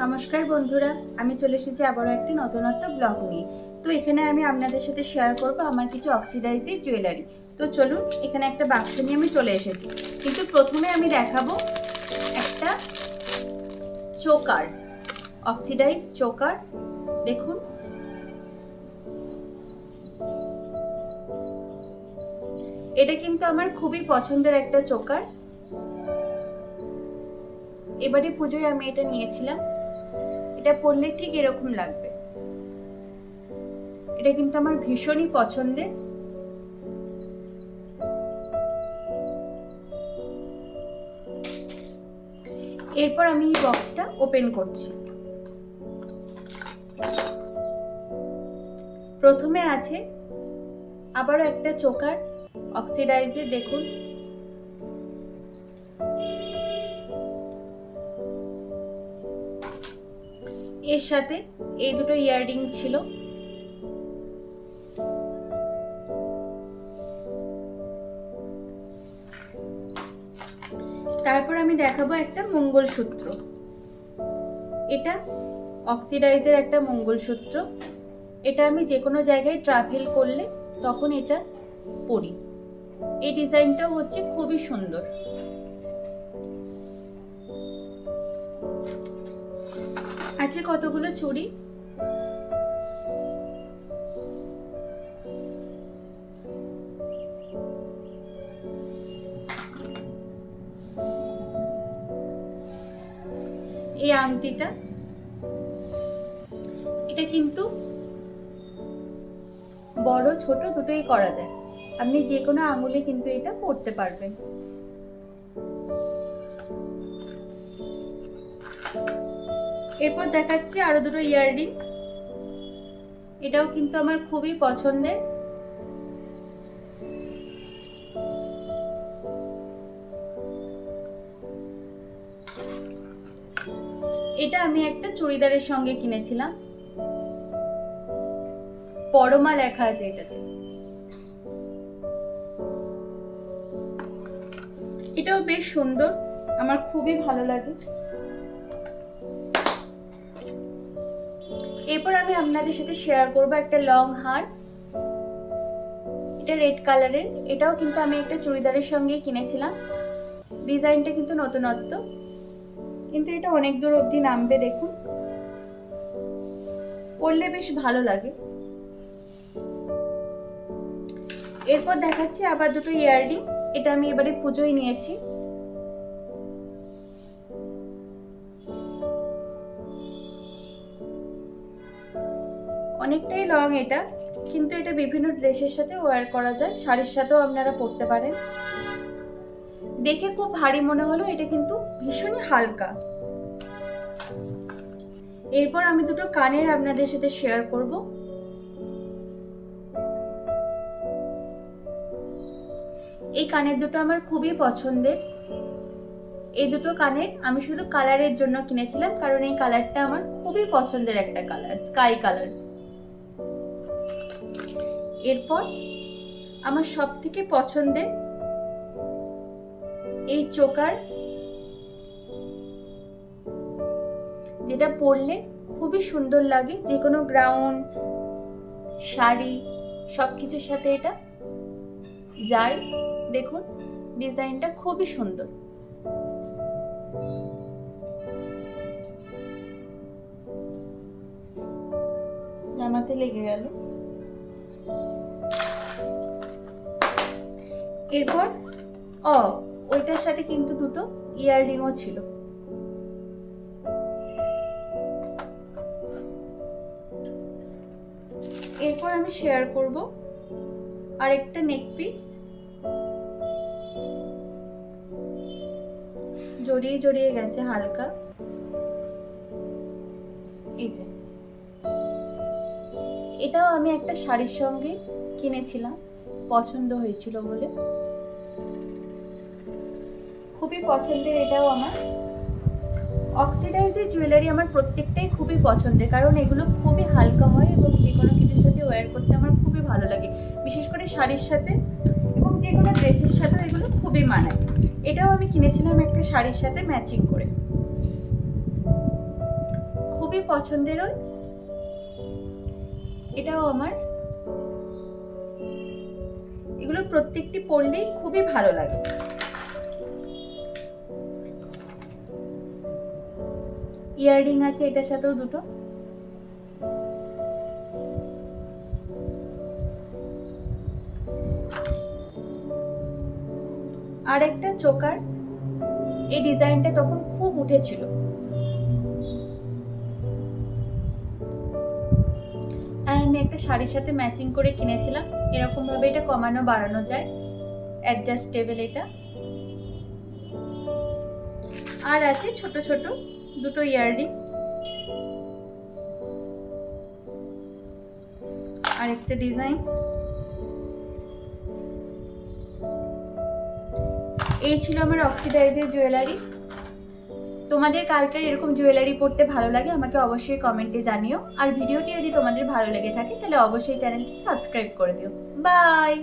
নমস্কার বন্ধুরা, আমি চলে এসেছি আবারও একটি নতুনত্ব ব্লগ নিয়ে। তো এখানে আমি আপনাদের সাথে শেয়ার করব আমার কিছু অক্সিডাইজড জুয়েলারি। তো চলুন, এখানে একটা বাক্স নিয়ে আমি চলে এসেছি। কিন্তু প্রথমে আমি দেখাবো একটা চোকার, অক্সিডাইজ চোকার। দেখুন, এটা কিন্তু আমার খুবই পছন্দের একটা চোকার। এবারে পুজোয় আমি এটা নিয়েছিলাম। এটা পরলে ঠিক এরকম লাগবে। এটা কিন্তু আমার ভীষণই পছন্দের। এরপর আমি এই বক্সটা ওপেন করছি। প্রথমে আছে আবারও একটা চোকার অক্সিডাইজে। দেখুন, এর সাথে এই দুটো ইয়াররিং ছিল। তারপর আমি দেখাবো একটা মঙ্গলসূত্র। এটা অক্সিডাইজের একটা মঙ্গলসূত্র। এটা আমি যে কোনো জায়গায় ট্রাভেল করলে তখন এটা পরি। এই ডিজাইনটাও হচ্ছে খুবই সুন্দর। আছে কতগুলো চুড়ি। এই আংটিটা, এটা কিন্তু বড় ছোট দুটোই করা যায়। আপনি যে কোনো আঙুলে কিন্তু এটা পরতে পারবেন। এরপর দেখাচ্ছি আরো দুটো ইয়াররিং। এটাও কিন্তু আমার খুবই পছন্দের। এটা আমি একটা চুড়িদারের সঙ্গে কিনেছিলাম। পরমা লেখা আছে এটাতে। এটাও বেশ সুন্দর, আমার খুবই ভালো লাগে। এরপর আমি আপনাদের সাথে শেয়ার করব একটা লং হার। এটা রেড কালারের। এটাও কিন্তু আমি একটা চুড়িদারের সঙ্গে কিনেছিলাম। ডিজাইনটা কিন্তু নতুনত্ব, কিন্তু এটা অনেক দূর অবধি নামবে। দেখুন, পরলে বেশ ভালো লাগে। এরপর দেখাচ্ছি আবার দুটো ইয়াররিং। এটা আমি এবারে পুজোয় নিয়েছি। অনেকটাই লং এটা, কিন্তু এটা বিভিন্ন ড্রেসের সাথে ওয়্যার করা যায়। শাড়ির সাথেও আপনারা পরতে পারেন। দেখে খুব ভারী মনে হলো, এটা কিন্তু ভীষণই হালকা। এরপর আমি দুটো কানের আপনাদের সাথে শেয়ার করব। এই কানের দুটো আমার খুবই পছন্দের। এই দুটো কানের আমি শুধু কালারের জন্য কিনেছিলাম, কারণ এই কালারটা আমার খুবই পছন্দের একটা কালার, স্কাই কালার। এরপর আমার সব থেকে পছন্দের এই চোকার, যেটা পরলে খুবই সুন্দর লাগে। যে কোনো গ্রাউন্ড, শাড়ি সবকিছুর সাথে এটা যায়। দেখুন, ডিজাইনটা খুবই সুন্দর। জামাতে লেগে গেল। এরপর ওইটার সাথে কিন্তু দুটো ইয়াররিংও ছিল। এরপর আমি শেয়ার করব আরেকটা নেক পিস। জড়িয়ে জড়িয়ে গেছে হালকা। এই যে, এটাও আমি একটা শাড়ির সঙ্গে কিনেছিলাম, পছন্দ হয়েছিল বলে। খুবই পছন্দের এটাও আমার। অক্সিডাইজের জুয়েলারি আমার প্রত্যেকটাই খুবই পছন্দের, কারণ এগুলো খুবই হালকা হয় এবং যে কোনো কিছুর সাথে ওয়্যার করতে আমার খুবই ভালো লাগে। বিশেষ করে শাড়ির সাথে এবং যে কোনো ড্রেসের সাথেও এগুলো খুবই মানায়। এটাও আমি কিনেছিলাম একটা শাড়ির সাথে ম্যাচিং করে। খুবই পছন্দেরও। এটাও আমার। এগুলো প্রত্যেকটি পরলেই খুবই ভালো লাগে। ইয়াররিং আছে এটার সাথেও দুটো। আর একটা চোকার, এই ডিজাইনটা তখন খুব উঠেছিল। আমি একটা শাড়ির সাথে ম্যাচিং করে কিনেছিলাম। এরকম ভাবে এটা কমানো বাড়ানো যায়, অ্যাডজাস্টেবল এটা। আর আছে ছোট ছোট দুটো ইয়াররিং, আর একটা ডিজাইন। এই ছিল আমার অক্সিডাইজের জুয়েলারি। তোমাদের কালকের এরকম জুয়েলারি পরতে ভালো লাগে আমাকে অবশ্যই কমেন্টে জানিও। আর ভিডিওটি যদি তোমাদের ভালো লেগে থাকে তাহলে অবশ্যই চ্যানেলটি সাবস্ক্রাইব করে দিও। বাই।